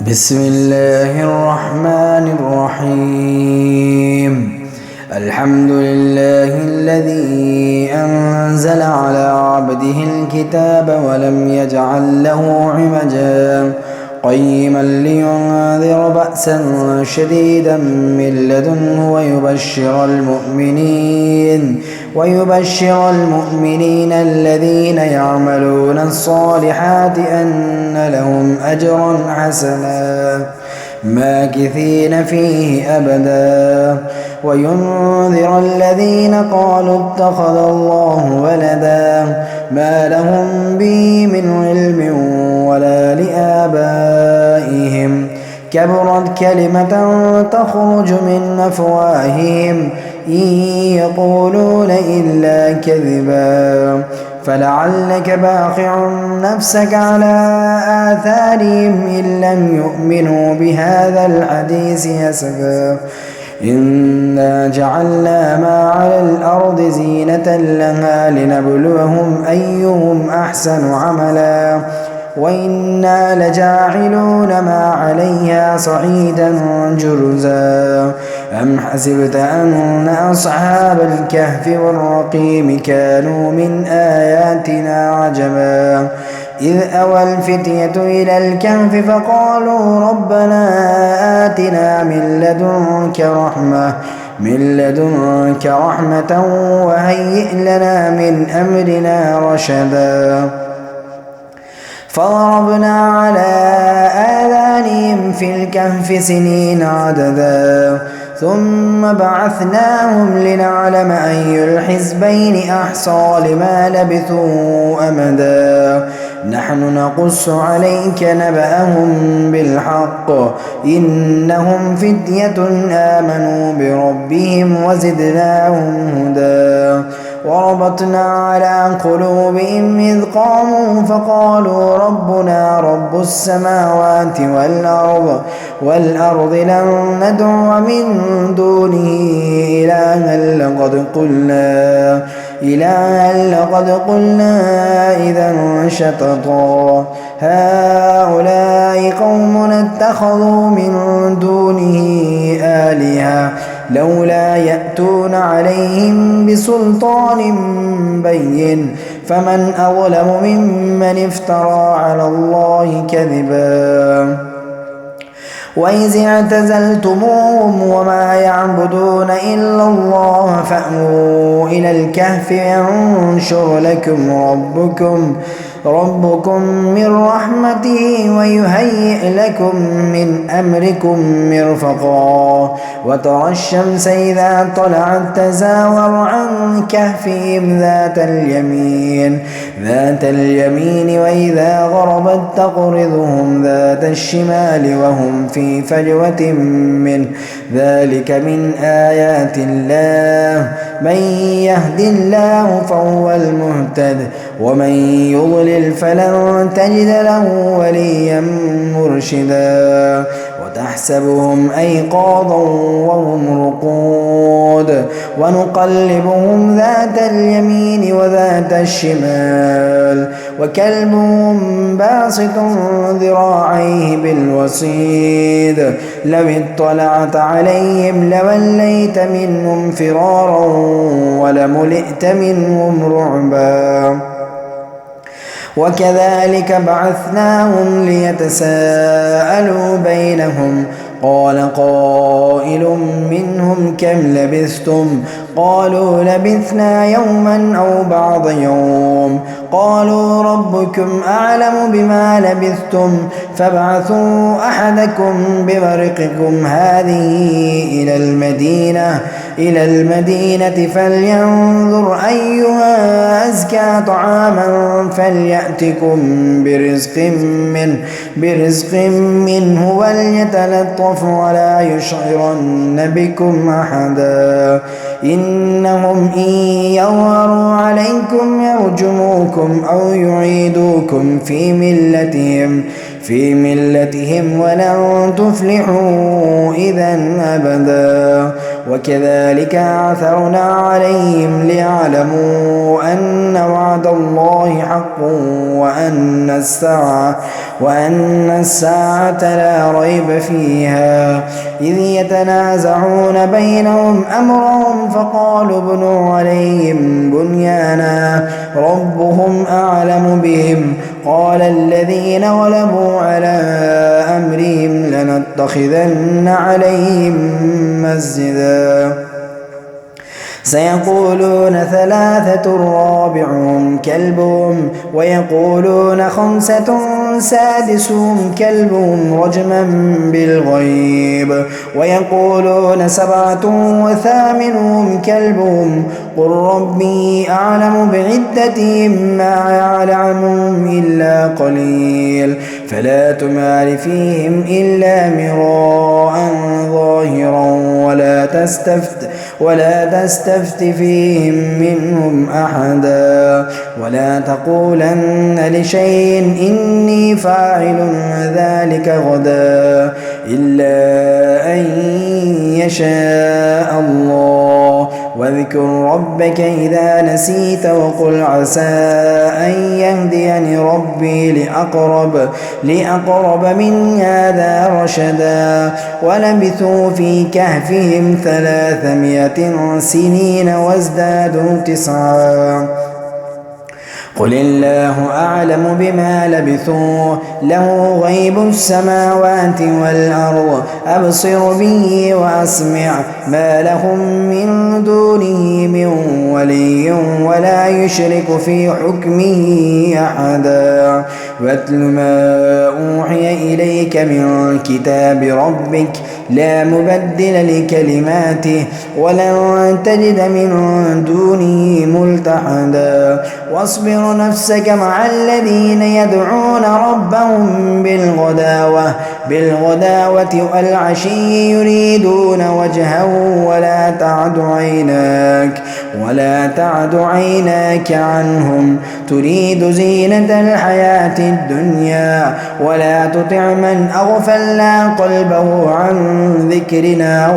بسم الله الرحمن الرحيم. الحمد لله الذي أنزل على عبده الكتاب ولم يجعل له عوجا قيما لينذر بأسا شديدا من لدنه ويبشر المؤمنين الذين يعملون الصالحات أن لهم أجرا حسنا ماكثين فيه أبدا وينذر الذين قالوا اتخذ الله ولدا ما لهم به من علم ولا لآبائهم كبرت كلمة تخرج من أفواههم إن يقولون إلا كذبا فلعلك باخع نفسك على آثارهم إن لم يؤمنوا بهذا الحديث أسفا إنا جعلنا ما على الأرض زينة لها لنبلوهم أيهم أحسن عملا وإنا لجاعلون ما عليها صعيدا جرزا أم حسبت أن أصحاب الكهف والرقيم كانوا من آياتنا عجبا إذ أوى الفتية إلى الكهف فقالوا ربنا آتنا من لدنك رحمة وهيئ لنا من أمرنا رشدا فضربنا على آذانهم في الكهف سنين عددا ثم بعثناهم لنعلم أي الحزبين أحصى لما لبثوا أمدا نحن نقص عليك نبأهم بالحق إنهم فتية آمنوا بربهم وزدناهم هدى وربطنا على قلوبهم إذ قاموا فقالوا ربنا رب السماوات والأرض لن ندعو من دونه إلها لقد قلنا إذا شططا هؤلاء قوم اتخذوا من دونه آلهة لولا يأتون عليهم بسلطان بين فمن أظلم ممن افترى على الله كذبا وإذ اعتزلتموهم وما يعبدون إلا الله فأووا إلى الكهف ينشر لكم ربكم من رحمته ويهيئ لكم من أمركم مرفقا وترى الشمس إذا طلعت تزاور عن كهفهم ذات اليمين وإذا غربت تقرضهم ذات الشمال وهم في فجوة منه ذلك من آيات الله من يهد الله فهو المهتد ومن يضلل فلن تجد له وليا مرشدا وتحسبهم أيقاظا وهم رقود ونقلبهم ذات اليمين وذات الشمال وكلبهم باسط ذراعيه بالوصيد لو اطلعت عليهم لوليت منهم فرارا ولملئت منهم رعبا وكذلك بعثناهم ليتساءلوا بينهم قال قائل منهم كم لبثتم قالوا لبثنا يوما أو بعض يوم قالوا ربكم أعلم بما لبثتم فابعثوا أحدكم بورقكم هذه إلى المدينة فلينظر أيها أزكى طعاما فليأتكم برزق منه وليتلطف ولا يشعرن بكم أحدا إنهم إن يظهروا عليكم يرجموكم أو يعيدوكم في ملتهم ولن تفلحوا إذا أبدا وكذلك عثرنا عليهم ليعلموا أن وعد الله حق وأن الساعة لا ريب فيها إذ يتنازعون بينهم أمرهم فقالوا ابنوا عليهم بنيانا ربهم أعلم بهم قال الذين غلبوا على أمرهم لنتخذن عليهم مسجدا سيقولون ثلاثة رابعهم كلبهم ويقولون خمسة سادسهم كلبهم رجما بالغيب ويقولون سبعة وثامنهم كلبهم قل ربي أعلم بعدتهم ما يعلمهم إلا قليل فلا تمار فيهم إلا مراء ظاهرا ولا تستفت فيهم منهم أحدا ولا تقولن لشيء إني فاعل ذلك غدا إلا أن يشاء الله واذكر ربك إذا نسيت وقل عسى أن يهديني ربي لأقرب من هذا رشدا ولبثوا في كهفهم 300 سنين وازدادوا 9 قل الله أعلم بما لبثوا له غيب السماوات والأرض أبصر به وأسمع ما لهم من دونه من ولي ولا يشرك في حكمه أحدا واتل ما أوحي إليك من كتاب ربك لا مبدل لكلماته ولن تجد من دونه ملتحدا واصبر نفسك مع الذين يدعون ربهم بالغداوة والعشي يريدون وجهه ولا تعد عيناك عنهم تريد زينة الحياة الدنيا ولا تطع من أغفلنا قلبه عن ذكرنا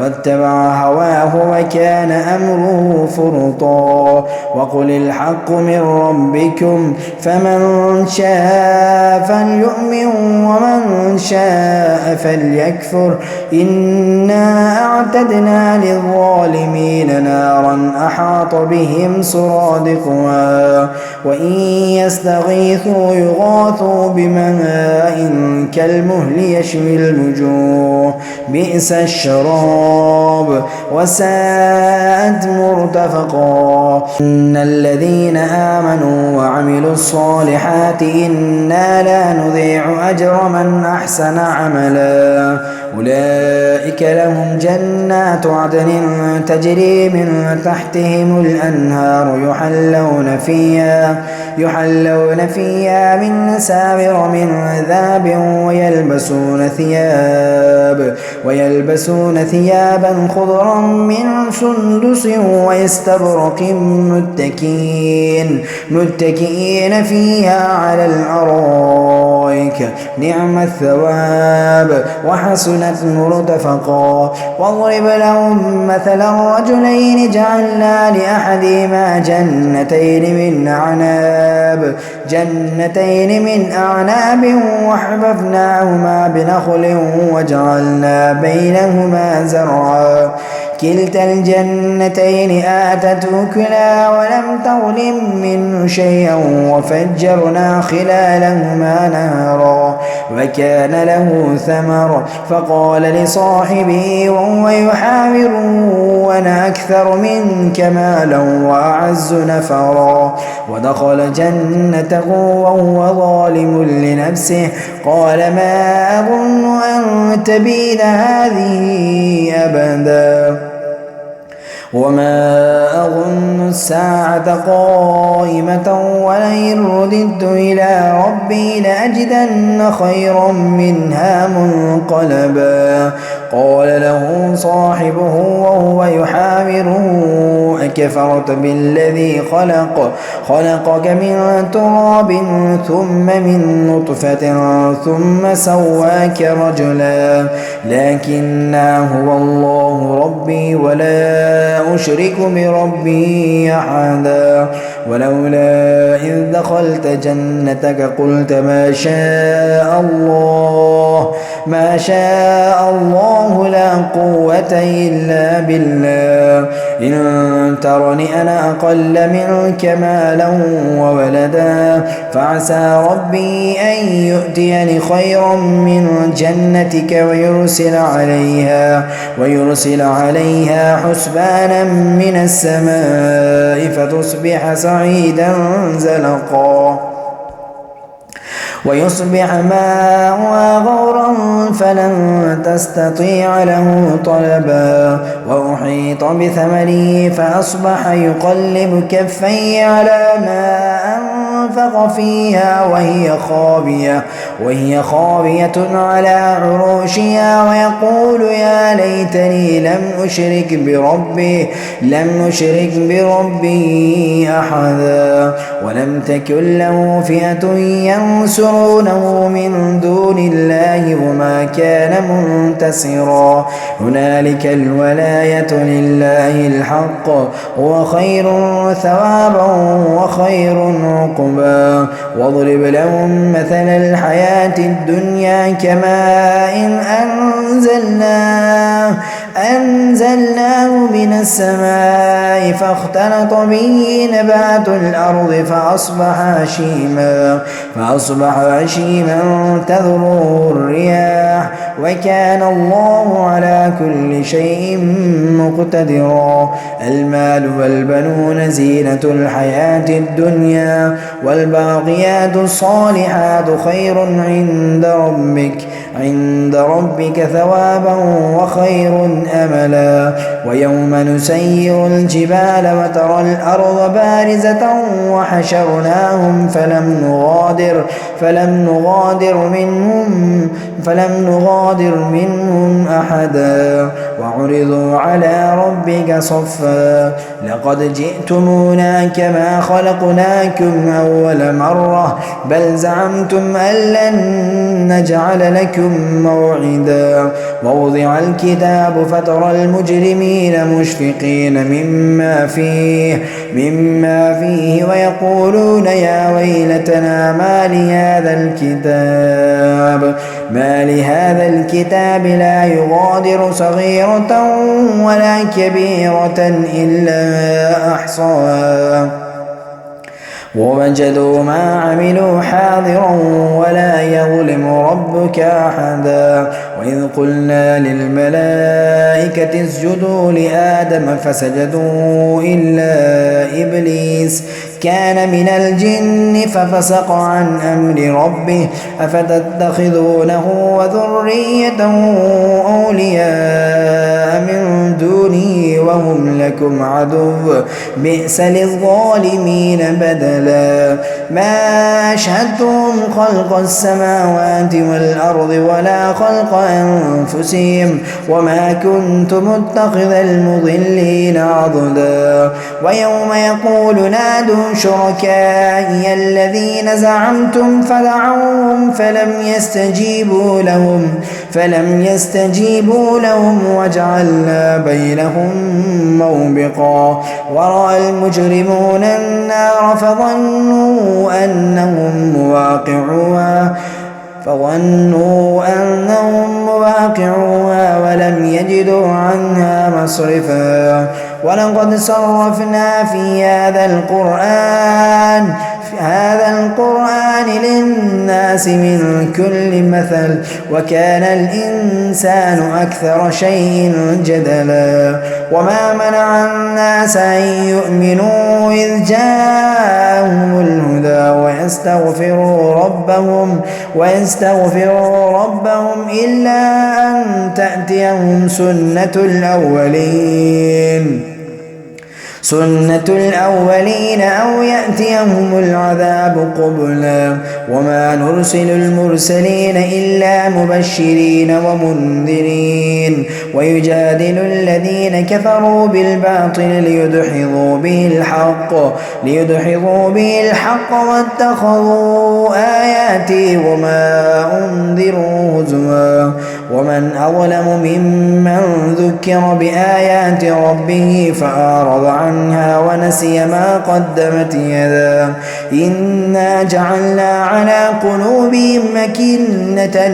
واتبع هواه وكان أمره فرطا وقل الحق من ربكم فمن شاء فليؤمن ومن شاء فليكفر إنا أعتدنا للظالمين نارا أحاط بهم سرادقها وإن يستغيثوا يغاثوا بماء كالمهل يشوي الوجوه بئس الشراب وساءت مرتفقا إن الذين آمنوا وعملوا الصالحات إنا لا نضيع أجر من أحسن عملا أولئك لهم جنات عدن تجري من تحتهم الأنهار يحلون فيها من ساور من ذهب ويلبسون ثيابا خضرا من سندس واستبرق متكئين فيها على الأرائك نعم الثواب وحسنت مرتفقا واضرب لهم مثلا رجلين جعلنا لأحدهما جنتين من أعناب وحففناهما بنخل وجعلنا بينهما زرعا كلتا الجنتين آتت أكلها ولم تظلم منه شيئا وفجرنا خلالهما نهرا وكان له ثمر فقال لصاحبه وهو يحاوره أنا أكثر منك مالا وأعز نفرا ودخل جنته وهو ظالم لنفسه قال ما أظن أن تبيد هذه أبدا وما أظن الساعة قائمة ولئن رددت إلى ربي لأجدن خيرا منها منقلبا قال له صاحبه وهو يحاوره أكفرت بالذي خلقك من تراب ثم من نطفة ثم سواك رجلا لكن هو الله ربي ولا أشرك بربي أحدا ولولا إذ دخلت جنتك قلت ما شاء الله لا قوة إلا بالله إن ترني أنا أقل منك مالا وولدا فعسى ربي أن يؤتيني خيرا من جنتك ويرسل عليها حسبانا من السماء فتصبح سعيدا زلقا ويصبح ماؤها غورا فلن تستطيع له طلبا وأحيط بثمره فأصبح يقلب كفيه على ما أنفق فيها وهي خاوية على عروشها ويقول يا ليتني لم أشرك بربي أحدا ولم تكن له فئة ينصرونه من دون الله وما كان منتصرا هنالك الولاية لله الحق هو خير ثوابا وخير عقبا واضرب لهم مثل الحياة الدنيا كماء أنزلناه من السماء فاختلط به نبات الأرض فأصبح هشيما تذروه الرياح وكان الله على كل شيء مقتدرا المال والبنون زينة الحياة الدنيا والباقيات الصالحات خير عند ربك ثوابا وخير أملا ويوم نسير الجبال وترى الأرض بارزة وحشرناهم فلم نغادر منهم أحدا وعرضوا على ربك صفا لقد جئتمونا كما خلقناكم أول مرة بل زعمتم أن لن نجعل لكم موعدا ووضع الكتاب فترى المجرمين مشفقين مما فيه ويقولون يا ويلتنا ما لهذا الكتاب لا يغادر صغيرة ولا كبيرة إلا أحصاها ووجدوا ما عملوا حاضرا ولا يظلم ربك أحدا وإذ قلنا للملائكة اسجدوا لآدم فسجدوا إلا إبليس كان من الجن ففسق عن أمر ربه أفتتخذونه وذريته أولياء من دونه وهم لكم عدو بئس للظالمين بدلا ما أشهدتهم خلق السماوات والأرض ولا خلق أنفسهم وما كنت متخذ المضلين عضدا ويوم يقول نادوا شركائي الذين زعمتم فدعوهم فلم يستجيبوا لهم وجعلنا بينهم موبقا ورأى المجرمون النار فظنوا أنهم مواقعوها ولم يجدوا عنها مصرفا ولقد صرفنا في هذا القرآن للناس من كل مثل وكان الإنسان أكثر شيء جدلا وما منع الناس أن يؤمنوا إذ جاءهم الهدى ويستغفروا ربهم إلا أن تأتيهم سنة سنة الأولين أو يأتيهم العذاب قبلا وما نرسل المرسلين إلا مبشرين ومنذرين ويجادل الذين كفروا بالباطل ليدحضوا به الحق واتخذوا آياتي وما أنذروا هزوا ومن أظلم ممن ذكر بآيات ربه فأعرض عنها ونسي ما قدمت يداه إنا جعلنا على قلوبهم مكنة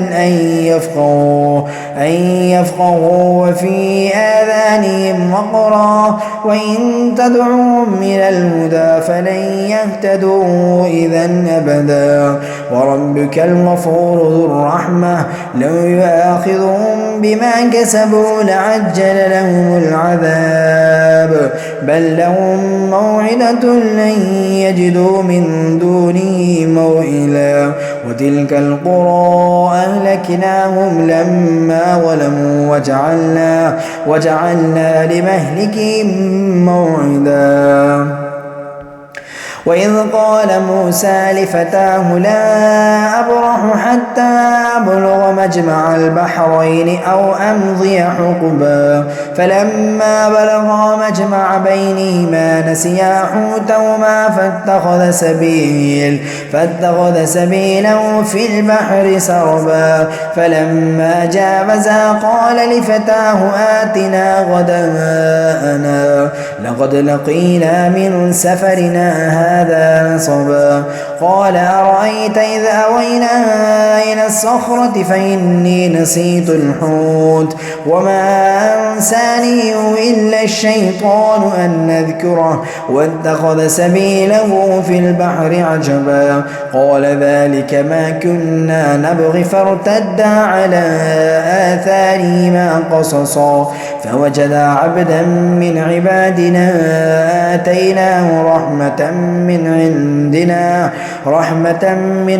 أن يفقهوا وفي آذانهم وقرا وإن تدعوهم إلى الهدى فلن يهتدوا إذا أبدا وربك الغفور ذو الرحمة لو يؤاخذهم بما كسبوا لعجل لهم العذاب بل لهم موعدة لن يجدوا من دونه موئلا وتلك القرى أهلكناهم لما ظلموا وجعلنا لمهلكهم موعدا وإذ قال موسى لفتاه لا أبرح حتى أبلغ مجمع البحرين أو أمضي حقبا فلما بلغا مجمع بينهما نسيا حوتهما فاتخذ سبيله في البحر سربا فلما جاوزا قال لفتاه آتنا غداءنا لقد لقينا من سفرنا هذا نصبا قال أرأيت إذ أوينا إلى الصخرة فإني نسيت الحوت وما أنسانيه إلا الشيطان أن أذكره واتخذ سبيله في البحر عجبا قال ذلك ما كنا نبغي فارتدا على آثارهما قصصا فوجدا عبدا من عبادنا آتيناه رحمة من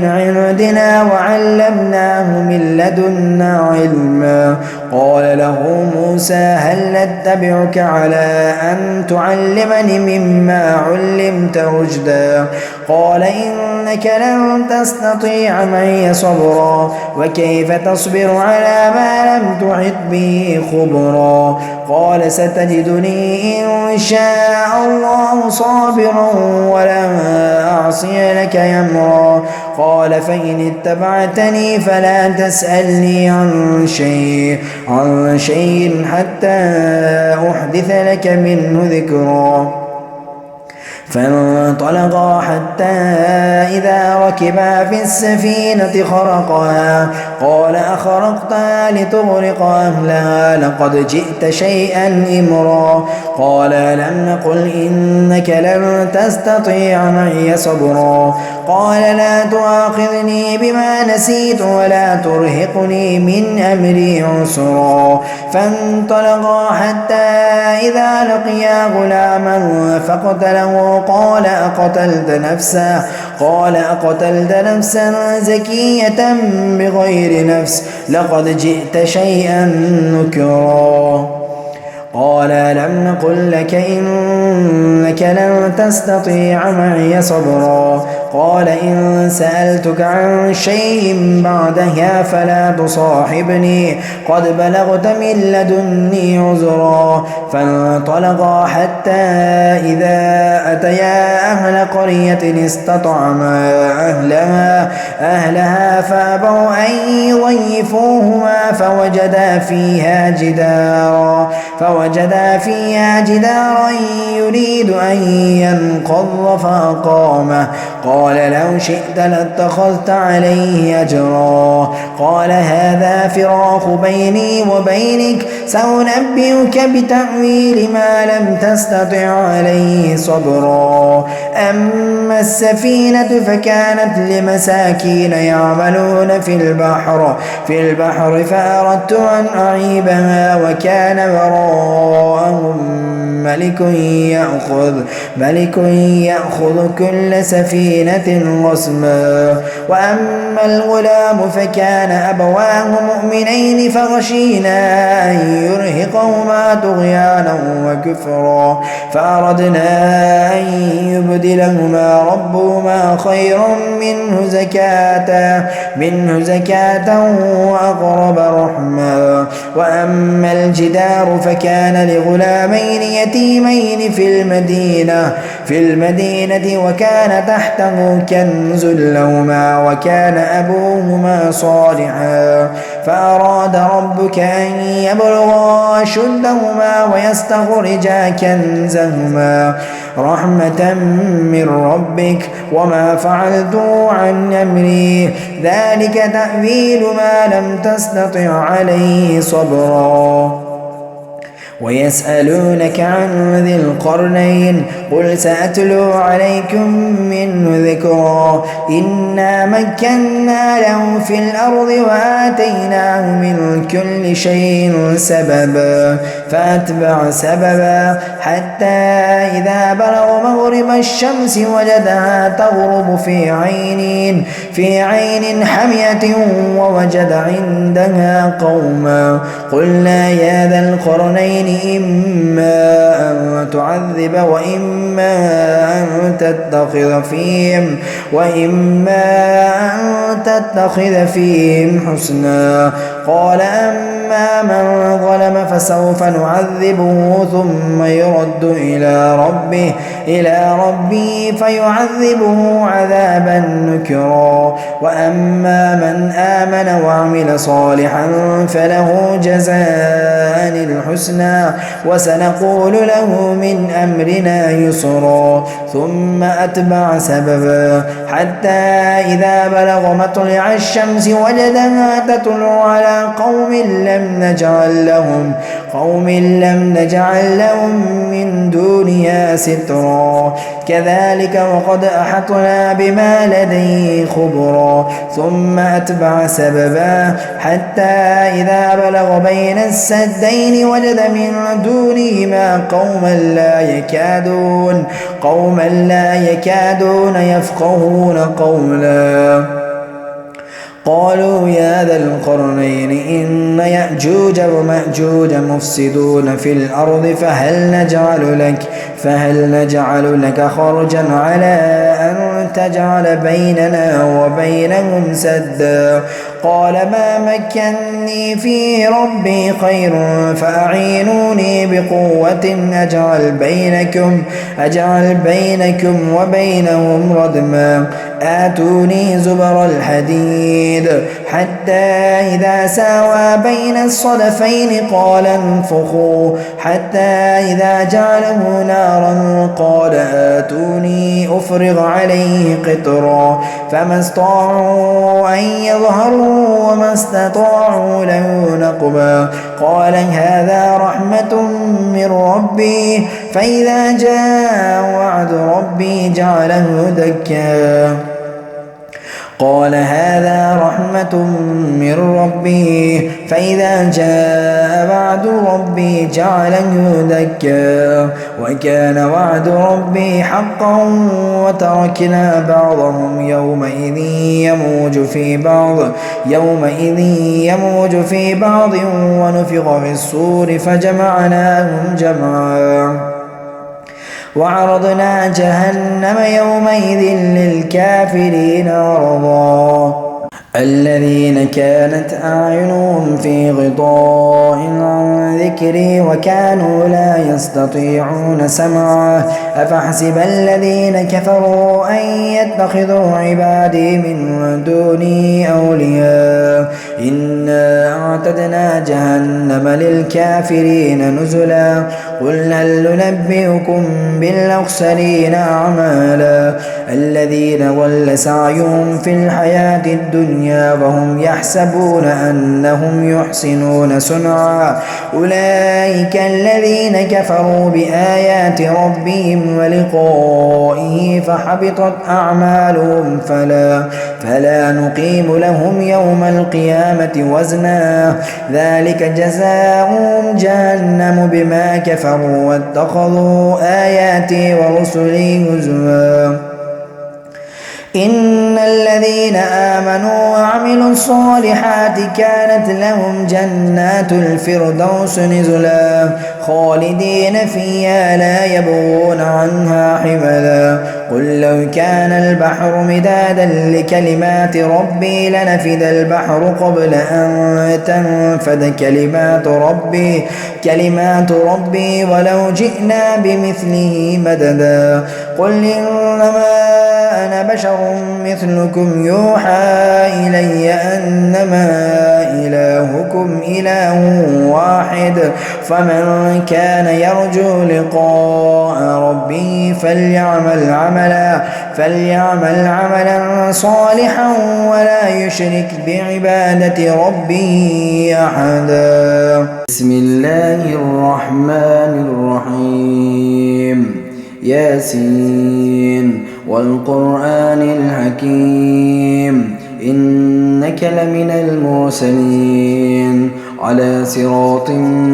عندنا وعلمناه من لدنا علما قال له موسى هل نتبعك على أن تعلمني مما علمت رشدا قال إنك لن تستطيع معي صبرا وكيف تصبر على ما لم تحط به خبرا قال ستجدني إن شاء الله صابرا ولا أعصي لك أمرا قال فإن اتبعتني فلا تسألني عن شيء حتى أحدث لك منه ذكرا فانطلقا حتى إذا ركبا في السفينة خرقها قال أخرقتها لتغرق أهلها لقد جئت شيئا إمرا قال لم نقل إنك لن تستطيع معي صبرا قال لا تؤاخذني بما نسيت ولا ترهقني من أمري عسرا فانطلقا حتى إذا لقيا غلاما فقتله قال أقتلت نفسا زكية بغير نفس لقد جئت شيئا نكرا قال لم نقل لك إنك لن تستطيع معي صبرا قال إن سألتك عن شيء بعدها فلا تصاحبني قد بلغت من لدني عذرا فانطلقا حتى إذا أتيا أهل قرية استطعما أهلها فأبوا أن يضيفوهما فوجدا فيها جدارا يريد أن ينقض فأقامه قال لو شئت لاتخذت عليه أجرا قال هذا فراق بيني وبينك سأنبئك بتأويل ما لم تستطع عليه صبرا أما السفينة فكانت لمساكين يعملون في البحر فأردت أن أعيبها وكان وراءهم ملك يأخذ كل سفينة غصبا وأما الغلام فكان أبواه مؤمنين فخشينا أن يرهقهما طغيانا وكفرا فأردنا أن يبدلهما ربهما خيرا منه زكاة وأقرب رحما. وأما الجدار فكان لغلامين يتيمين في المدينة وكان تحته كنز لهما وكان أبوهما صالحا فأراد ربك أن يبلغا أشدهما ويستخرجا كنزهما رحمة من ربك وما فعلته عن أمري ذلك تأويل ما لم تستطع عليه صبرا. ويسألونك عن ذي القرنين قل سأتلو عليكم منه ذكرا إنا مكنا له في الأرض وآتيناه من كل شيء سببا فأتبع سببا حتى إذا بلغ مغرب الشمس وجدها تغرب في عين حمية ووجد عندها قوما قلنا يا ذا القرنين إما أن تعذب وإما أن تتخذ فيهم حسنا قال أما من ظلم فسوف نعذبه ثم يرد إلى ربه فيعذبه عذابا نكرا وأما من آمن وعمل صالحا فله جزاء الحسنى وسنقول له من أمرنا يسرا ثم أتبع سببا حتى إذا بلغ مطلع الشمس وجدها تطلع على قوم لم نجعل لهم من دونها سترا كذلك وقد أحطنا بما لديه خبرا ثم أتبع سببا حتى إذا بلغ بين السدين وجد من دونهما قوما لا يكادون يفقهون قولا قالوا يا ذا القرنين إن يأجوج ومأجوج مفسدون في الأرض فهل نجعل لك خرجا على أن تجعل بيننا وبينهم سدا قال ما مكني فيه ربي خير فأعينوني بقوة أجعل بينكم وبينهم ردما آتوني زبر الحديد حتى إذا ساوى بين الصدفين قال انفخوا حتى إذا جعله نارا قال آتوني أفرغ عليه قطرا فما استطاعوا أن يظهروا وما استطاعوا له نقبا قال هذا رحمة من ربي فإذا جاء وعد ربي جعله دكا قال هذا رحمة من ربي فإذا جاء وعد ربي جعله دكا وكان وعد ربي حقا وتركنا بعضهم يومئذ يموج في بعض ونفخ في الصور فجمعناهم جمعا وعرضنا جهنم يومئذ للكافرين عرضا الذين كانت أعينهم في غطاء عن ذكري وكانوا لا يستطيعون سمعا أفحسب الذين كفروا أن يتخذوا عبادي من دوني أولياء إنا أعتدنا جهنم للكافرين نزلا قل هل ننبئكم بالأخسرين أعمالا الذين ضل سعيهم في الحياة الدنيا وهم يحسبون أنهم يحسنون صنعا أولئك الذين كفروا بآيات ربهم ولقائه فحبطت أعمالهم فلا نقيم لهم يوم القيامة وزنا ذلك جزاؤهم جهنم بما كفروا واتخذوا آياتي ورسلي هزوا إن الذين آمنوا وعملوا الصالحات كانت لهم جنات الفردوس نزلا خالدين فيها لا يبغون عنها حولا قل لو كان البحر مدادا لكلمات ربي لنفد البحر قبل أن تنفد كلمات ربي ولو جئنا بمثله مددا قل إنما أنا بشر مثلكم يوحى إلي أنما إلهكم إله واحد فمن كان يرجو لقاء ربه فليعمل عملا صالحا ولا يشرك بعبادة ربه أحدا. بسم الله الرحمن الرحيم. ياسين والقرآن الحكيم إنك لمن المرسلين على صراط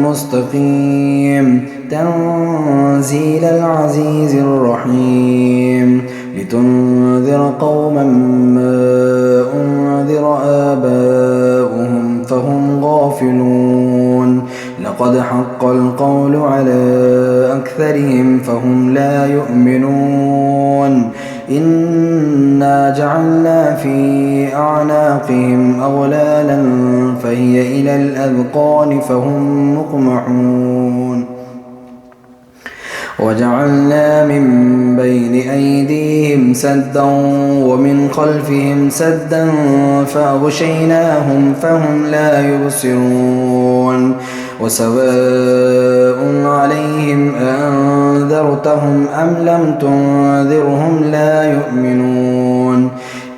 مستقيم تنزيل العزيز الرحيم لتنذر قوما ما أنذر آباؤهم فهم غافلون لقد حق القول على أكثرهم فهم لا يؤمنون إنا جعلنا في أعناقهم أغلالا فهي إلى الأذقان فهم مقمحون وجعلنا من بين أيديهم سدا ومن خلفهم سدا فأغشيناهم فهم لا يبصرون وسواء عليهم أنذرتهم أم لم تنذرهم لا يؤمنون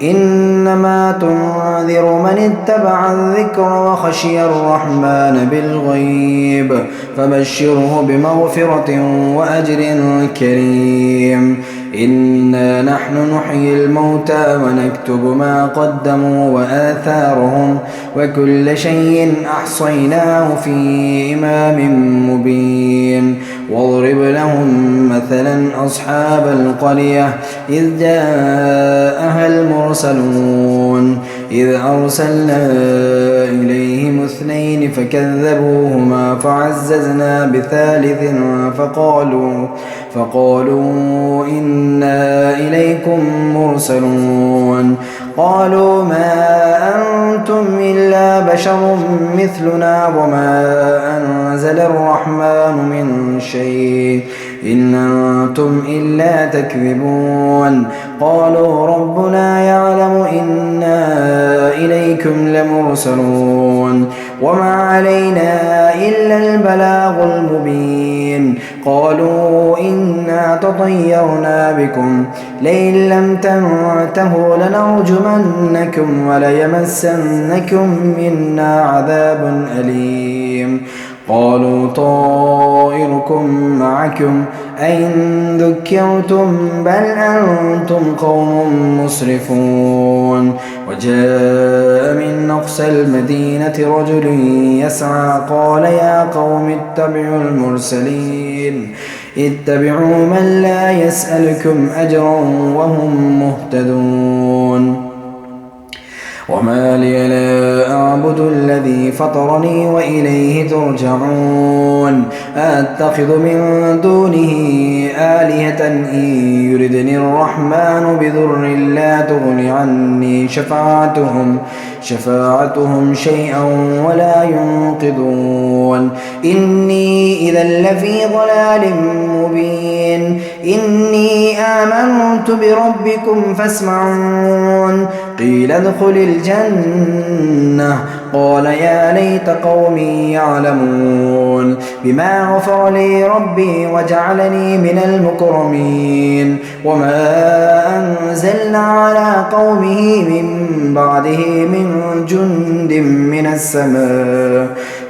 إنما تنذر من اتبع الذكر وخشي الرحمن بالغيب فبشره بمغفرة وأجر كريم إنا نحن نحيي الموتى ونكتب ما قدموا وآثارهم وكل شيء أحصيناه في إمام مبين واضرب لهم مثلا أصحاب القرية إذ جاءها المرسلون إذ أرسلنا إليهم اثنين فكذبوهما فعززنا بثالث فقالوا إنا إليكم مرسلون قالوا ما أنتم إلا بشر مثلنا وما أنزل الرحمن من شيء إن أنتم إلا تكذبون قالوا ربنا يعلم إنا إليكم لمرسلون وما علينا إلا البلاغ المبين قالوا إنا تطيرنا بكم لئن لم تنتهوا لنرجمنكم وليمسنكم منا عذاب أليم قالوا طائركم معكم أئن ذكرتم بل أنتم قوم مسرفون وجاء من أقصى المدينة رجل يسعى قال يا قوم اتبعوا المرسلين اتبعوا من لا يسألكم أجرا وهم مهتدون وما لي لا أعبد الذي فطرني وإليه ترجعون أتخذ من دونه آلهة إن يردني الرحمن بضر لا تغن عني شفاعتهم شيئا ولا ينقذون إني إذا لفي ضلال مبين إني آمنت بربكم فاسمعون قيل ادخل الجنة قال يا ليت قومي يعلمون بما غفر لي ربي وجعلني من المكرمين وما أنزلنا على قومه من بعده من جند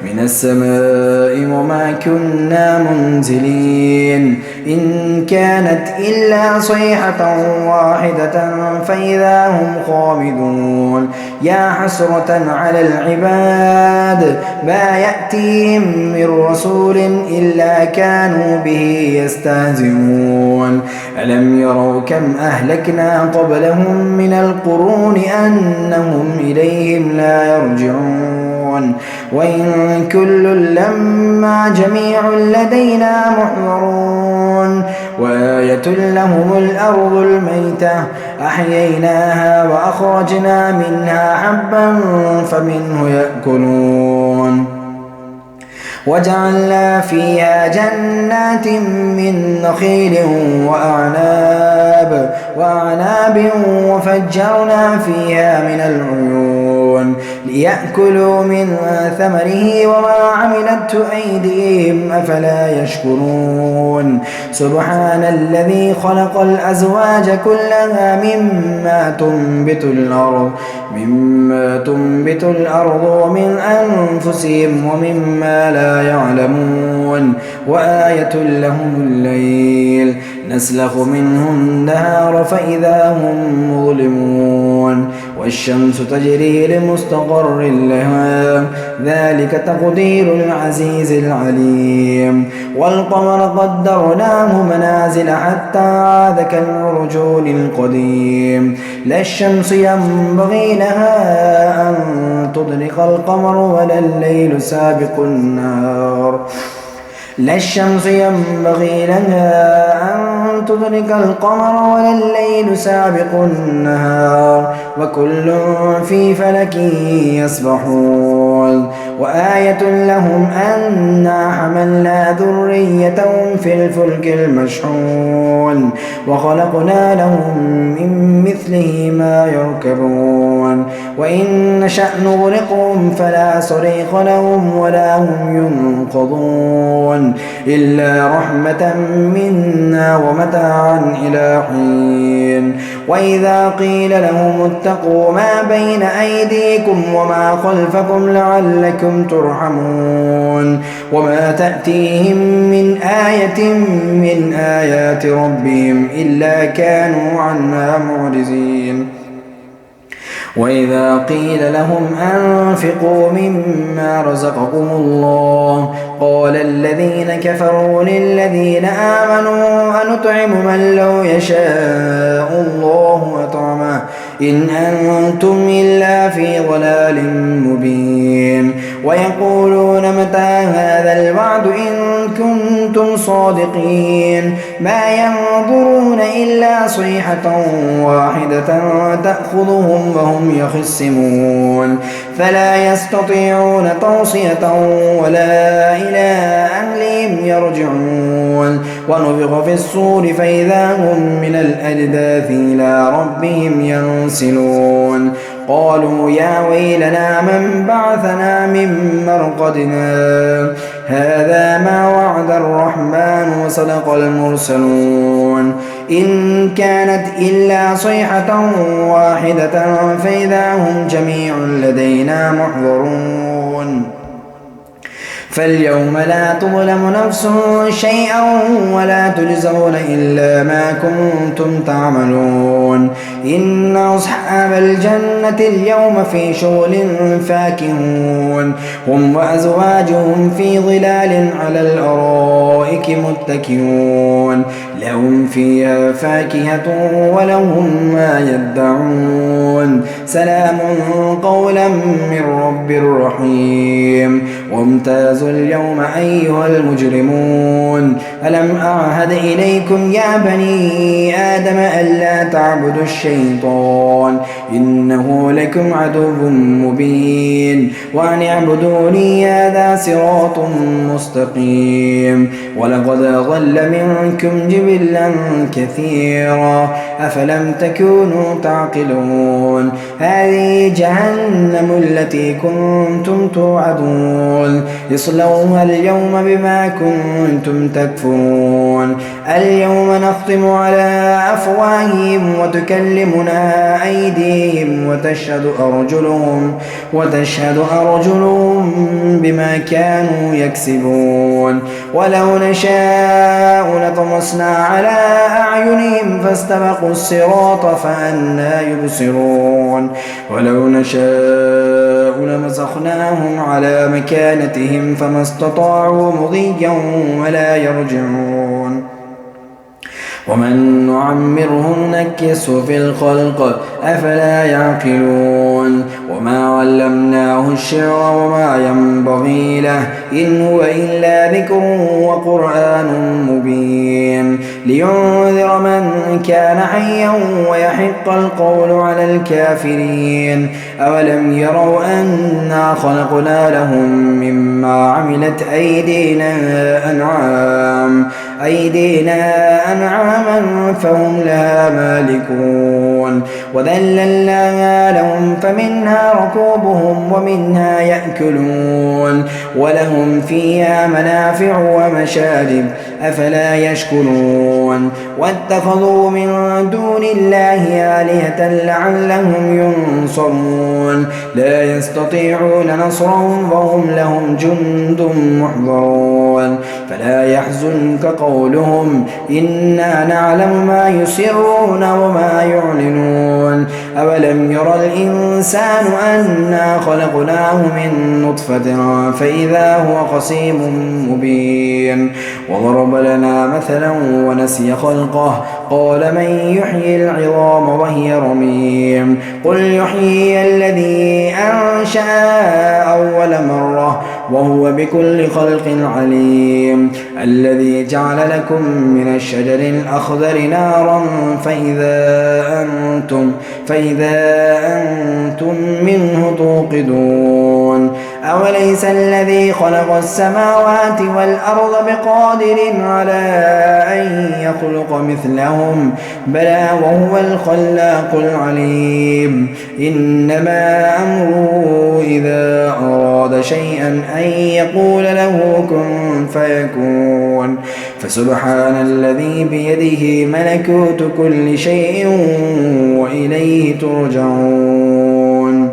من السماء وما كنا منزلين إن كانت إلا صيحة واحدة فإذا هم خامدون يا حسرة على العباد ما يأتيهم من رسول إلا كانوا به يستهزئون ألم يروا كم أهلكنا قبلهم من القرون أنهم إليهم لا يرجعون وإن كل لما جميع لدينا محضرون وآية لهم الأرض الميتة أحييناها وأخرجنا منها حبا فمنه يأكلون وجعلنا فيها جنات من نخيل وأعناب وفجرنا فيها من العيون ليأكلوا من ثمره وما عملته أيديهم أفلا يشكرون سبحان الذي خلق الأزواج كلها مما تنبت الأرض ومن أنفسهم ومما لا يعلمون وآية لهم الليل نسلخ منه النهار فإذا هم مظلمون والشمس تجري لمستقر لها ذلك تقدير العزيز العليم والقمر قدرناه منازل حتى عاد كالعرجون القديم لا الشمس ينبغي لها أن تدرك القمر ولا الليل سابق النهار لا الشمس ينبغي لها أن تدرك القمر ولا الليل سابق النهار وكل في فلك يسبحون وآية لهم أنا حملنا ذريتهم في الفلك المشحون وخلقنا لهم من مثله ما يركبون وإن نشأ نغرقهم فلا صريخ لهم ولا هم ينقضون إلا رحمة منا ومتاعا إلى حين وإذا قيل لهم اتقوا ما بين أيديكم وما خلفكم لعلكم ترحمون وما تأتيهم من آية من آيات ربهم إلا كانوا عنها معرضين وإذا قيل لهم أنفقوا مما رزقكم الله قال الذين كفروا للذين آمنوا أنطعم من لو يشاء الله أطعمه إن أنتم إلا في ضلال مبين ويقولون متى هذا الوعد إن كنتم صادقين ما ينظرون إلا صيحة واحدة تأخذهم وهم يخصمون فلا يستطيعون توصية ولا إلى أهلهم يرجعون ونفخ في الصور فإذا هم من الأجداث إلى ربهم ينسلون قالوا يا ويلنا من بعثنا من مرقدنا هذا ما وعد الرحمن وصدق المرسلون إن كانت إلا صيحة واحدة فإذا هم جميع لدينا محضرون فاليوم لا تظلم نفس شيئا ولا تجزون إلا ما كنتم تعملون إن أصحاب الجنة اليوم في شغل فاكهون هم وأزواجهم في ظلال على الأرائك متكئون لهم فيها فاكهة ولهم ما يدعون سلام قولا من رب رحيم وامتازوا اليوم أيها المجرمون ألم أعهد إليكم يا بني آدم ألا تعبدوا الشيطان إنه لكم عدو مبين وأن اعبدوني هذا صراط مستقيم ولقد أضل منكم جبلا كثيرا أفلم تكونوا تعقلون هذه جهنم التي كنتم توعدون اصلوها اليوم بما كنتم تكفرون اليوم نختم على أفواههم وتكلمنا أيديهم وتشهد أرجلهم بما كانوا يكسبون ولو نشاء لطمسنا على أعينهم فاستبقوا استبقوا الصراط فأنى يبصرون ولو نشاء لمسخناهم على مكانتهم فما استطاعوا مضيا ولا يرجعون ومن نعمره نكسه في الخلق أفلا يعقلون وما علمناه الشعر وما ينبغي له إن هو إلا ذكر وقرآن مبين لينذر من كان حيا ويحق القول على الكافرين أولم يروا أنا خلقنا لهم مما عملت أيدينا أنعاما فهم لها مالكون وذللناها لهم فمنها ركوبهم ومنها يأكلون ولهم فيها منافع ومشارب أفلا يشكرون واتخذوا من دون الله آلهة لعلهم ينصرون لا يستطيعون نصرهم وهم لهم جند محضرون فلا يحزنك قولهم إنا نعلم ما يسرون وما يعلنون أولم ير الإنسان أنا خلقناه من نطفة فإذا هو خصيم مبين وضرب لنا مثلا ونسي خلقه قال من يحيي العظام وهي رميم قل يحيي الذي أنشأ أول مرة وهو بكل خلق عليم الذي جعل لكم من الشجر الأخضر نارا فإذا أنتم منه توقدون أوليس الذي خلق السماوات والأرض بقادر على أن يخلق مثلهم بلى وهو الخلاق العليم إنما أمره إذا أراد شيئا أن يقول له كن فيكون فسبحان الذي بيده ملكوت كل شيء وإليه ترجعون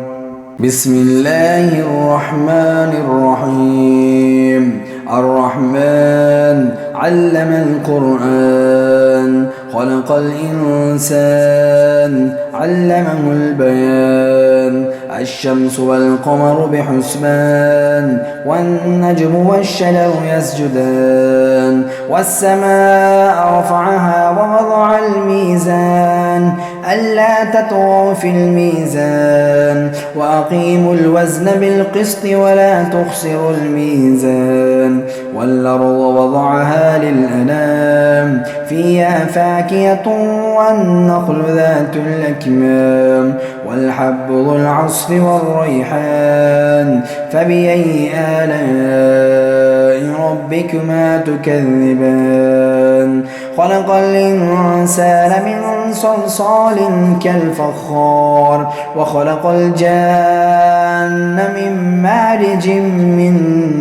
بسم الله الرحمن الرحيم الرحمن علم القرآن خلق الإنسان علمه البيان الشمس والقمر بحسبان والنجم والشجر يسجدان والسماء رفعها ووضع الميزان ألا تطغوا في الميزان وأقيموا الوزن بالقسط ولا تخسروا الميزان والأرض وضعها للأنام فيها فاكهة والنخل ذات الأكمام والحب ذو العصف والريحان فبأي آلاء ربكما تكذبان خلق الإنسان من صلصال كالفخار وخلق الجان من مارج من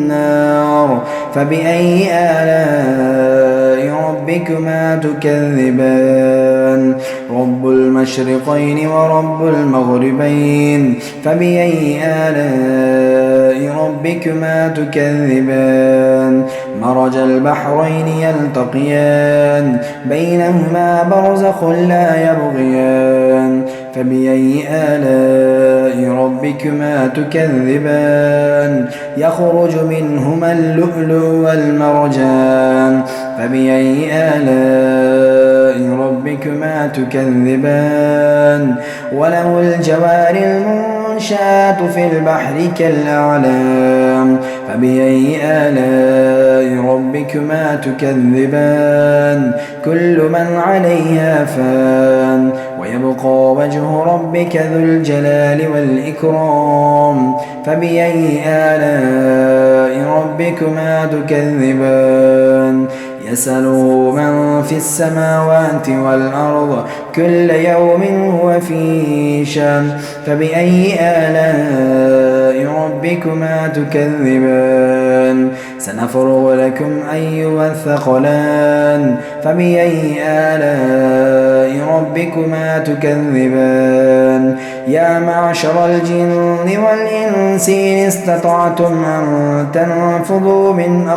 نار فبأي آلاء ربكما تكذبان رب المشرقين ورب المغربين فبأي آلاء ربكما تكذبان مرج البحرين يلتقيان بينهما برزخ لا يبغيان فبأي آلاء ربكما تكذبان يخرج منهما اللؤلؤ والمرجان فبأي آلاء ربكما تكذبان وله الجوار المنشآت في البحر كالأعلام فبأي آلاء ربكما تكذبان كل من عليها فان ويبقى وجه ربك ذو الجلال والإكرام فبأي آلاء ربكما تكذبان يسأله من في السماوات والأرض كل يوم هو في شأن فبأي آلاء ربكما تكذبان سنفرغ لكم أيها الثقلان فبأي آلاء ربكما تكذبان يا معشر الجن والإنس إن استطعتم أن تنفذوا من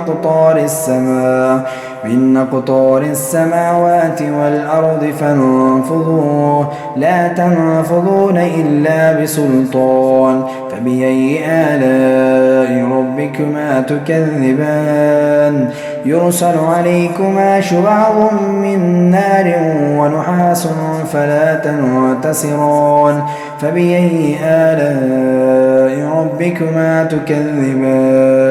أقطار السماوات والأرض فانفذوا لا تنفذون إلا بسلطان فبأي آلاء ربكما تكذبان يرسل عليكما شواظ من نار ونحاس فلا تنتصران فبأي آلاء ربكما تكذبان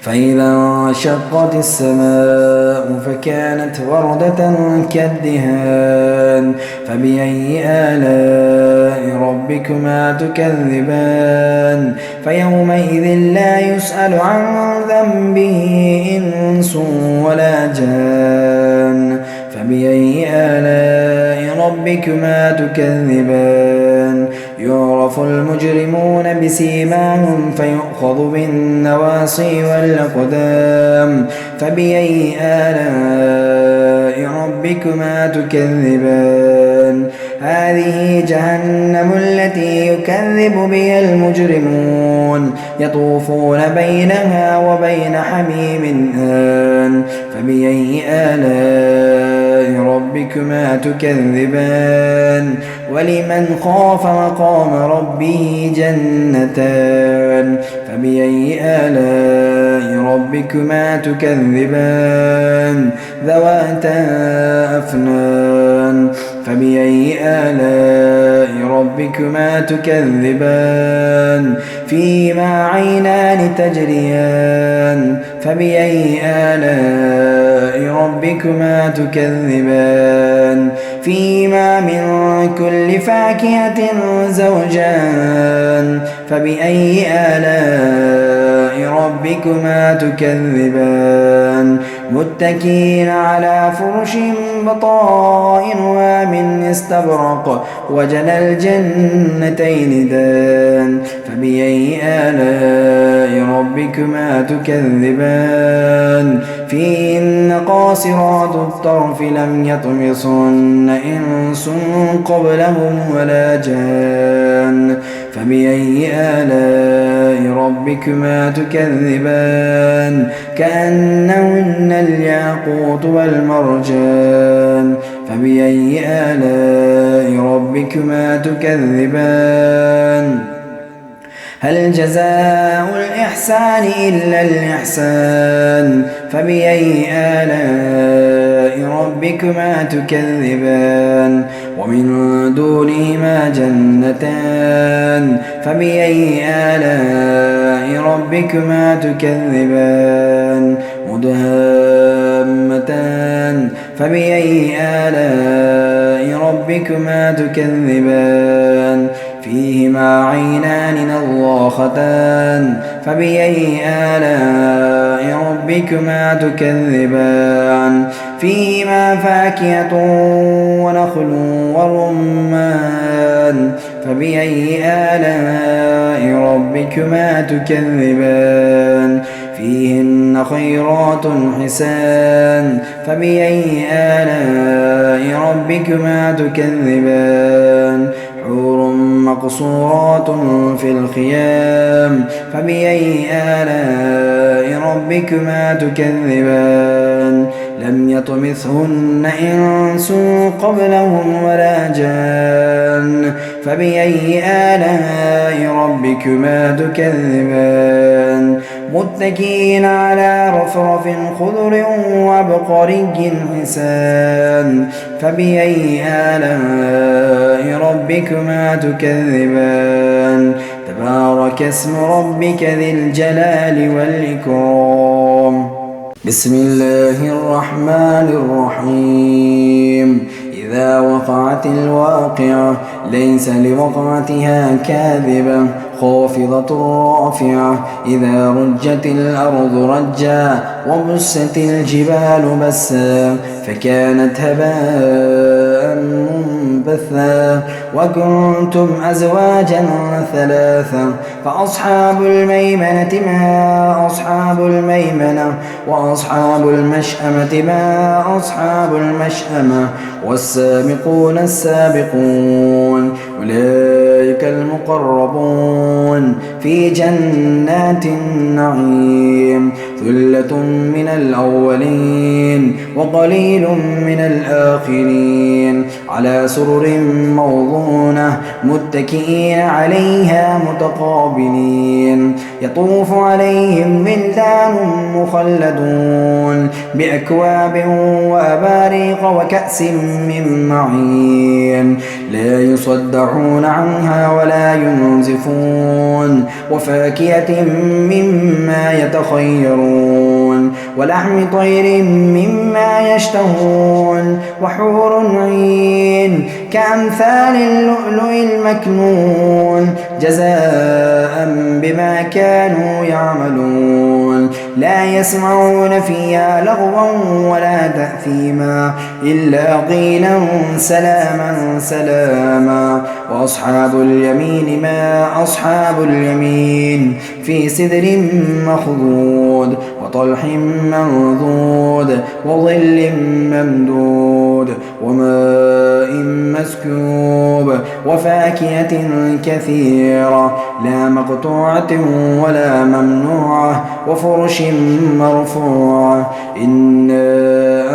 فإذا انشقت السماء فكانت وردة كالدهان فبأي آلاء ربكما تكذبان فيومئذ لا يسأل عن ذنبه إنس ولا جان فبأي آلاء ربكما تكذبان يعرف المجرمون بسيماهم فيؤخذ بالنواصي والأقدام فبأي آلاء ربكما تكذبان هذه جهنم التي يكذب بها المجرمون يطوفون بينها وبين حميم آن فبأي آلاء ربكما تكذبان ولمن خاف مقام ربه جنتان فبأي آلاء ربكما تكذبان ذواتا أفنان فبأي آلاء ربكما تكذبان فيما عينان تجريان فبأي آلاء ربكما تكذبان فيما من كل فاكهة زوجان فبأي آلاء ربكما تكذبان متكئين على فرش بطائنها من استبرق وجنى الجنتين دان فبأي آلاء ربكما تكذبان فيهن قاصرات الطرف لم يطمثن إنس قبلهم ولا جان فبأي آلاء ربكما تكذبان كأنهن الياقوت والمرجان فبأي آلاء ربكما تكذبان هل جزاء الإحسان إلا الإحسان فبأي آلاء ربكما تكذبان ومن دونهما جنتان فبأي آلاء ربكما تكذبان مدهامتان فبأي آلاء ربكما تكذبان فيهما عينان نضاختان فبأي آلاء ربكما تكذبان فيهما فاكهة ونخل ورمان فبأي آلاء ربكما تكذبان فيهن خيرات حسان فبأي آلاء ربكما تكذبان حور مقصورات في الخيام فبأي آلاء ربكما تكذبان لم يطمثهن إنس قبلهم ولا جان فبأي آلاء ربكما تكذبان متكئين على رفرف خضر وعبقري حسان فبأي آلاء ربكما تكذبان تبارك اسم ربك ذي الجلال والإكرام بسم الله الرحمن الرحيم إذا وقعت الواقعة ليس لوقعتها كاذبة خافضة رافعة إذا رجت الأرض رجا وبست الجبال بسا فكانت هباء منبثا وكنتم أزواجا ثلاثا فأصحاب الميمنة ما أصحاب الميمنة وأصحاب المشأمة ما أصحاب المشأمة والسابقون السابقون أولئك المقربون في جنات النعيم ثلة من الأولين وقليل من الآخرين على سرر موضونة متكئين عليها متقابلين يطوف عليهم ولدان مخلدون بأكواب وأباريق وكأس من معين لا يصدعون عنها ولا ينزفون وفاكهة مما يتخيرون ولحم طير مما يشتهون وحور عين كأمثال اللؤلؤ المكنون جزاء بما كانوا يعملون لا يسمعون فيها لغوا ولا تأثيما إلا قيلا سلاما سلاما وأصحاب اليمين ما أصحاب اليمين في سدر مخضود وطلح منضود وظل ممدود وماء مسكوب وفاكهة كثيرة لا مقطوعة ولا ممنوعة وفرش مرفوعة إنا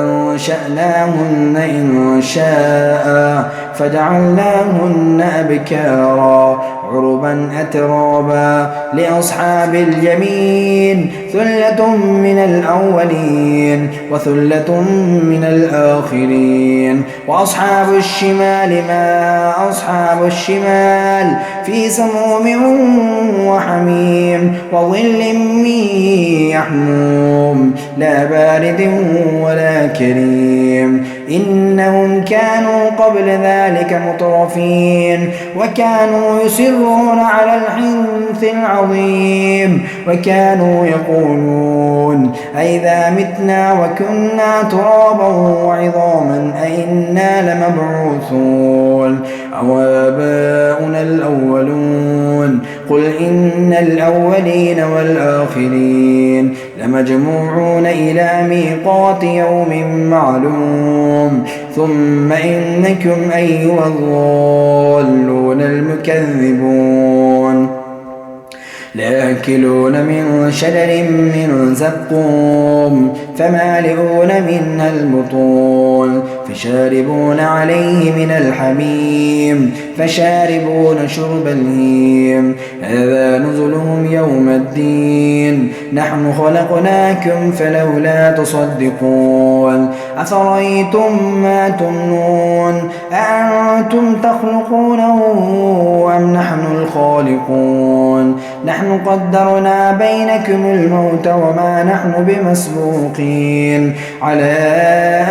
أنشأناهن إن شاء فجعلناهن أبكارا عربا أترابا لأصحاب اليمين ثلة من الأولين وثلة من الآخرين وأصحاب الشمال ما أصحاب الشمال في سموم وحميم وظل من يحموم لا بارد ولا كريم إنهم كانوا قبل ذلك مترفين وكانوا يصرون على الحنث العظيم وكانوا يقولون أئذا متنا وكنا ترابا وعظاما أئنا لمبعوثون أو آباؤنا الأولون قل إن الأولين والآخرين لمجموعون إلى ميقات يوم معلوم ثم إنكم أيها الضالون المكذبون لآكلون من شجر من زقوم فمالئون منها البطون فشاربون عليه من الحميم فشاربون شرب الهيم هذا نزلهم يوم الدين نحن خلقناكم فلولا تصدقون أفرأيتم ما تمنون أأنتم تخلقونه أم نحن الخالقون نحن قدرنا بينكم الموت وما نحن بمسبوقين على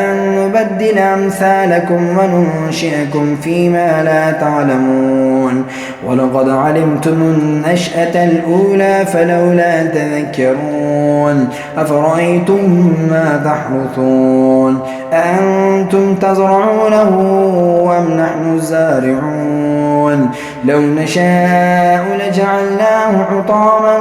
أن نبدل أمثالكم وننشئكم فيما لا تعلمون ولقد علمتم النشأة الأولى فلولا تذكرون أفرأيتم ما تحرثون أأنتم تزرعونه أم نحن الزارعون لو نشاء لجعلناه حطاما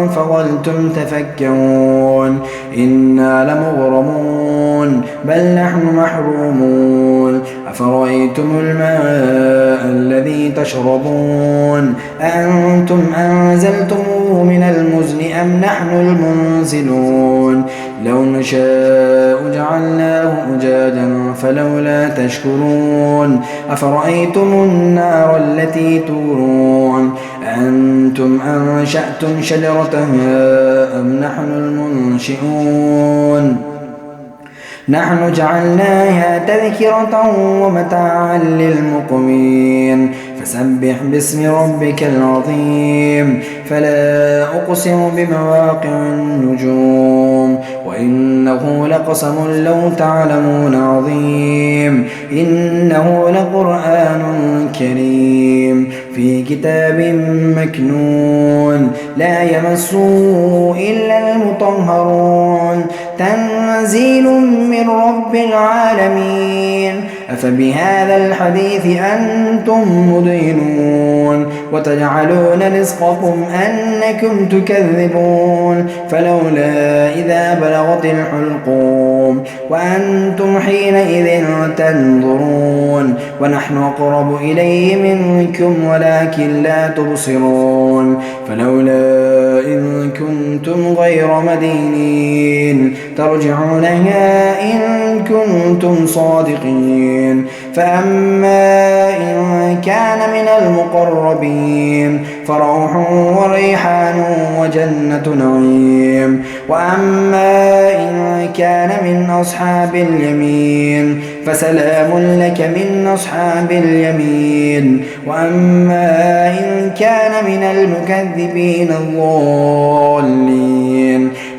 فظلتم تفكرون إنا لمغرمون بل نحن محرومون أفرأيتم الماء الذي تشربون أأنتم أنزلتموه من المزن أم نحن المنزلون لو نشاء جعلناه أجاجا فلولا تشكرون أفرأيتم النار التي تورون أنتم أنشأتم شجرتها أم نحن المنشئون نحن جعلناها تذكرة ومتاعا للمقوين فسبح باسم ربك العظيم فلا أقسم بمواقع النجوم وإنه لقسم لو تعلمون عظيم إنه لقرآن كريم في كتاب مكنون لا يمسه إلا المطهرون تنزيل من رب العالمين أفبهذا الحديث أنتم مدهنون وتجعلون رزقكم أنكم تكذبون فلولا إذا بلغت الحلقوم وأنتم حينئذ تنظرون ونحن أقرب إليه منكم ولكن لا تبصرون فلولا إن كنتم غير مدينين ترجعونها إن كنتم صادقين فأما إن كان من المقربين فروح وريحان وجنة نعيم وأما إن كان من أصحاب اليمين فسلام لك من أصحاب اليمين وأما إن كان من المكذبين الضالين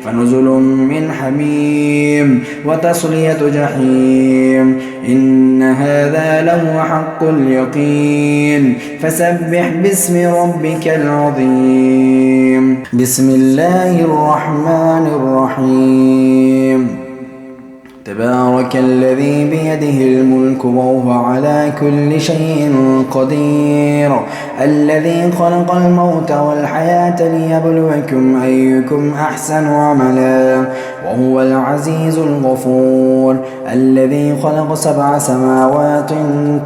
فنزل من حميم وتصلية جحيم إن هذا لهو حق اليقين فسبح باسم ربك العظيم بسم الله الرحمن الرحيم تبارك الذي بيده الملك وهو على كل شيء قدير الذي خلق الموت والحياة ليبلوكم أيكم أحسن عملا وهو العزيز الغفور الذي خلق 7 سماوات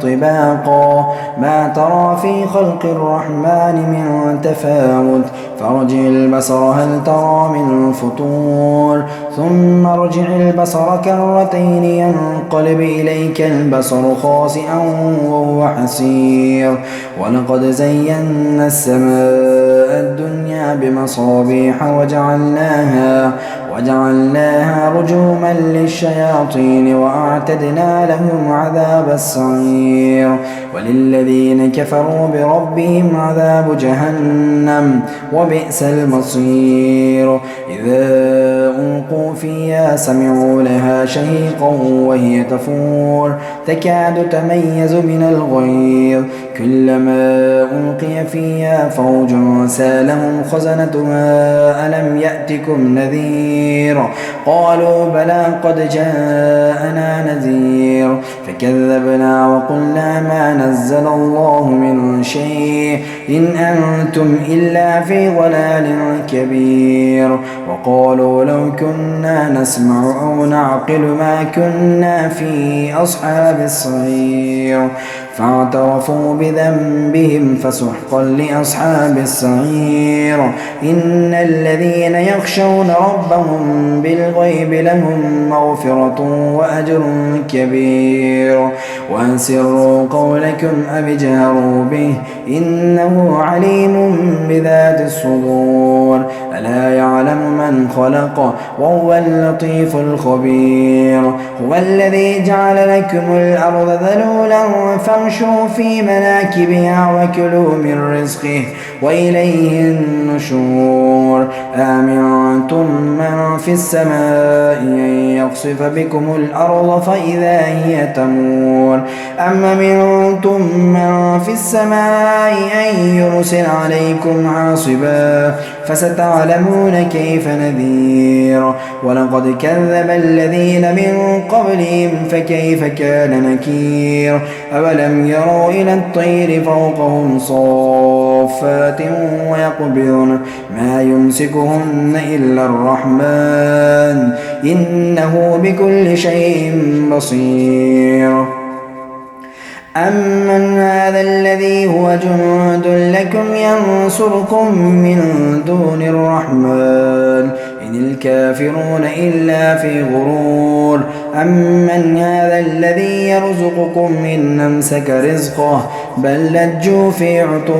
طباقا ما ترى في خلق الرحمن من تفاوت فارجع البصر هل ترى من فطور ثم ارجع البصر كرتين ينقلب إليك البصر خاسئا وهو حسير ولقد زينا السماء الدنيا بمصابيح وجعلناها رجوما للشياطين وأعتدنا لهم عذاب السعير وللذين كفروا بربهم عذاب جهنم وبئس المصير إذا ألقوا فيها سمعوا لها شهيقا وهي تفور تكاد تميز من الغيظ كلما ألقي فيها فوج سالهم خزنتها ألم يأتكم نذير قالوا بلى قد جاءنا نذير فكذبنا وقلنا ما نزل الله من شيء إن أنتم إلا في ضلال كبير وقالوا لو كنا نسمع أو نعقل ما كنا في أصحاب السعير فاعترفوا بذنبهم فسحقا لأصحاب السعير إن الذين يخشون ربهم بالغيب لهم مغفرة وأجر كبير وأسروا قولكم أو اجهروا به إنه عليم بذات الصدور ألا يعلم من خلق وهو اللطيف الخبير هو الذي جعل لكم الأرض ذلولا فامشوا في مناكبها وكلوا من رزقه وإليه النشور أأمنتم من في السماء أن يخسف بكم الأرض فإذا هي تمور أم أمنتم من في السماء أن يرسل عليكم حاصبا فستعلمون كيف نذير ولقد كذب الذين من قبلهم فكيف كان نكير أولم يروا إلى الطير فوقهم صافات ويقبضن ما يمسكهن إلا الرحمن إنه بكل شيء بصير أمن هذا الذي هو جند لكم ينصركم من دون الرحمن إن الكافرون إلا في غرور أمن هذا الذي يرزقكم إن أمسك رزقه بل لجوا في عتو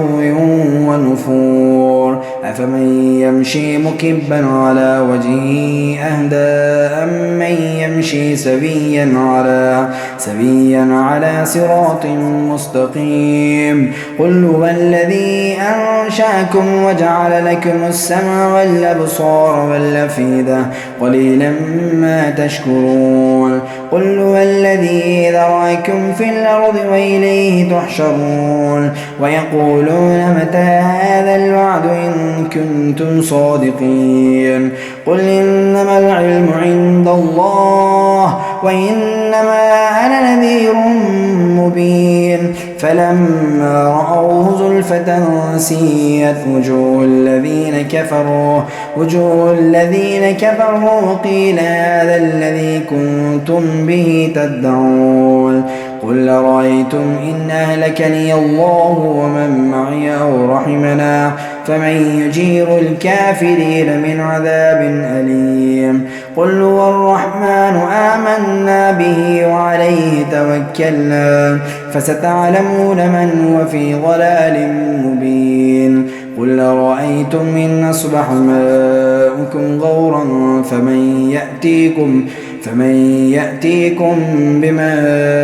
ونفور أفمن يمشي مكبا على وجهه أهدى أمن يمشي سويا على صراط مستقيم قل هو الذي أنشأكم وجعل لكم السمع والأبصار والأفئدة قليلا ما تشكرون قل هو الذي ذرأكم في الأرض وإليه تحشرون ويقولون متى هذا الوعد إن كنتم صادقين قل إنما العلم عند الله وإنما أنا نذير مبين فلما رأوه زلفة سيئت وجوه الذين كفروا قيل هذا الذي كنتم به تدعون قل أرأيتم إن أهلكني الله ومن معي أو رحمنا فمن يجير الكافرين من عذاب أليم قل هو الرحمن آمنا به وعليه توكلنا فستعلمون من هو في ضلال مبين قل أرأيتم إن أصبح ماؤكم غورا فمن يأتيكم بماء